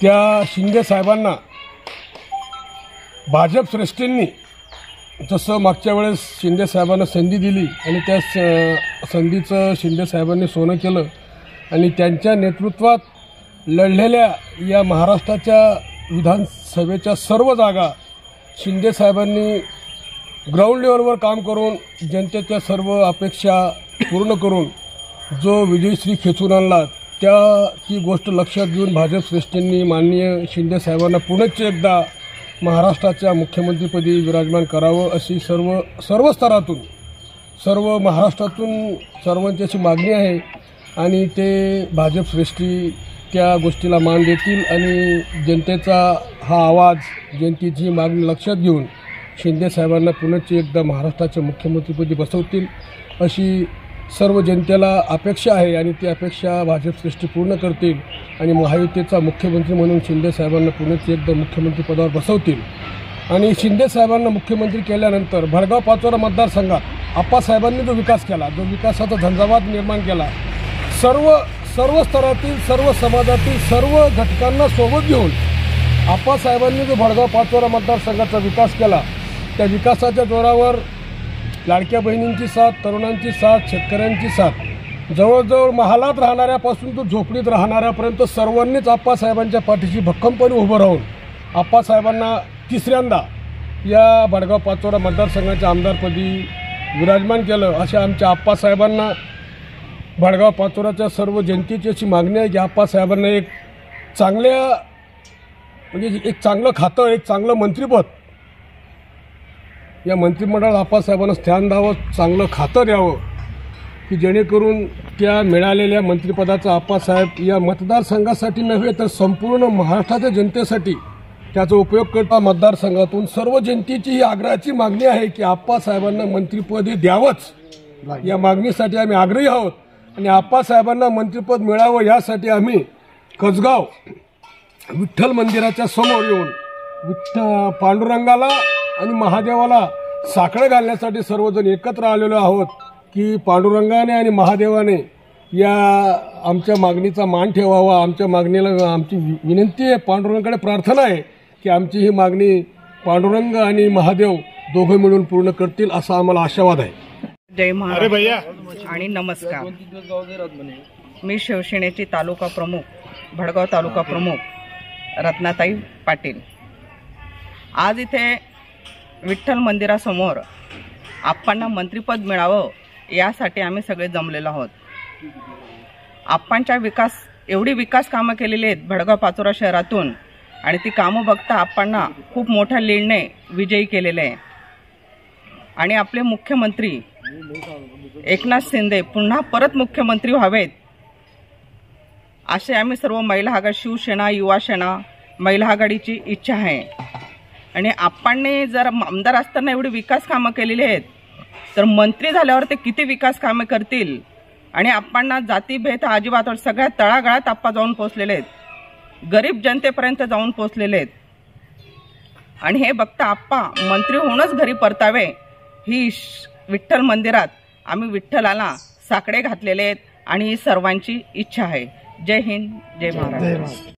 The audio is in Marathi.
त्या शिंदे साहेबांना भाजप श्रेष्ठींनी जसं मागच्या वेळेस शिंदे साहेबांना संधी दिली आणि त्या संधीचं शिंदे साहेबांनी सोनं केलं आणि त्यांच्या नेतृत्वात लढलेल्या या महाराष्ट्राच्या विधानसभेच्या सर्व जागा शिंदे साहेबांनी ग्राउंड लेवलवर काम करून जनतेच्या सर्व अपेक्षा पूर्ण करून जो विजयश्री खेचून आणला ती गोष्ट लक्षात घेऊन भाजप श्रेष्ठींनी माननीय शिंदे साहेबांना पुनश्च एकदा महाराष्ट्राच्या मुख्यमंत्रीपदी विराजमान करावं अशी सर्व स्तरातून सर्व महाराष्ट्रातून सर्वांची अशी मागणी आहे आणि ते भाजप श्रेष्ठी त्या गोष्टीला मान देतील आणि जनतेचा हा आवाज जनतेची मागणी लक्षात घेऊन शिंदे साहेबांना पुनश्च एकदा महाराष्ट्राच्या मुख्यमंत्रीपदी बसवतील अशी सर्व जनतेला अपेक्षा आहे आणि ती अपेक्षा भाजप श्रेष्ठी पूर्ण करतील आणि महायुतीचा मुख्यमंत्री म्हणून शिंदे साहेबांना पुनश्च एकदा मुख्यमंत्री पदावर बसवतील। आणि शिंदे साहेबांना मुख्यमंत्री केल्यानंतर भडगाव पाचोरा मतदारसंघात आप्पासाहेबांनी जो विकास केला, जो विकासाचा झंझावात निर्माण केला, सर्व स्तरातील सर्व समाजातील सर्व घटकांना सोबत घेऊन आप्पासाहेबांनी जो भडगाव पाचोरा मतदारसंघाचा विकास केला, त्या विकासाच्या जोरावर लाडक्या बहिणींची साथ, तरुणांची साथ, शेतकऱ्यांची साथ, जवळजवळ महालात राहणाऱ्यापासून तो झोपडीत राहणाऱ्यापर्यंत सर्वांनीच आप्पासाहेबांच्या पाठीशी भक्कमपणे उभं राहून आप्पासाहेबांना तिसऱ्यांदा या भडगाव पाचोरा मतदारसंघाच्या आमदारपदी विराजमान केलं। अशा आमच्या आप्पासाहेबांना भडगाव पाचोराच्या सर्व जनतेची अशी मागणी आहे की आप्पासाहेबांना एक चांगलं खातं, एक चांगलं मंत्रिपद या मंत्रिमंडळात आप्पासाहेबांना स्थान द्यावं, चांगलं खातं द्यावं की जेणेकरून त्या मिळालेल्या मंत्रिपदाचा आप्पासाहेब या मतदारसंघासाठी नव्हे तर संपूर्ण महाराष्ट्राच्या जनतेसाठी त्याचा उपयोग करता। मतदारसंघातून सर्व जनतेची ही आग्रहाची मागणी आहे की आप्पासाहेबांना मंत्रिपद द्यावंच, या मागणीसाठी आम्ही आग्रही आहोत आणि आप्पासाहेबांना मंत्रिपद मिळावं यासाठी आम्ही कसगाव विठ्ठल मंदिराच्या समोर येऊन पांडुरंगाला आणि महादेवाला साखळं घालण्यासाठी सर्वजण एकत्र आलेलो आहोत की पांडुरंगाने आणि महादेवाने या आमच्या मागणीचा मान ठेवावा। आमच्या मागणीला आमची विनंती आहे, पांडुरंगाकडे प्रार्थना आहे की आमची ही मागणी पांडुरंग आणि महादेव दोघं मिळून पूर्ण करतील असा आम्हाला आशावाद आहे। जय महाराज आणि नमस्कार। मी शिवसेनेची तालुका प्रमुख, भडगाव तालुका प्रमुख रत्नाताई पाटील। आज इथे विठ्ठल मंदिरासमोर आप्पांना मंत्रिपद मिळावं यासाठी आम्ही सगळे जमलेलो आहोत। आप्पांच्या एवढी विकास कामं केलेली आहेत भडगाव पाचोरा शहरातून आणि ती कामं बघता आप्पांना खूप मोठ्या लीडने विजयी केलेले आहे आणि आपले मुख्यमंत्री एकनाथ शिंदे पुन्हा परत मुख्यमंत्री व्हावेत असे आम्ही सर्व महिला आघाडी, शिवसेना, युवा सेना, महिला आघाडीची इच्छा आहे। आणि आप्पांनी जर आमदार असताना एवढी विकास कामं केलेली आहेत तर मंत्री झाल्यावर ते किती विकास कामं करतील। आणि आप्पांना जातीभेद अजिबात सगळ्या तळागाळात आप्पा जाऊन पोहोचलेले आहेत, गरीब जनतेपर्यंत जाऊन पोहोचलेले आहेत आणि हे बघता आप्पा मंत्री होऊनच घरी परतावे ही विठ्ठल मंदिरात आम्ही विठ्ठलाला साकडे घातलेले आहेत आणि ही सर्वांची इच्छा आहे। जय हिंद, जय महाराष्ट्र।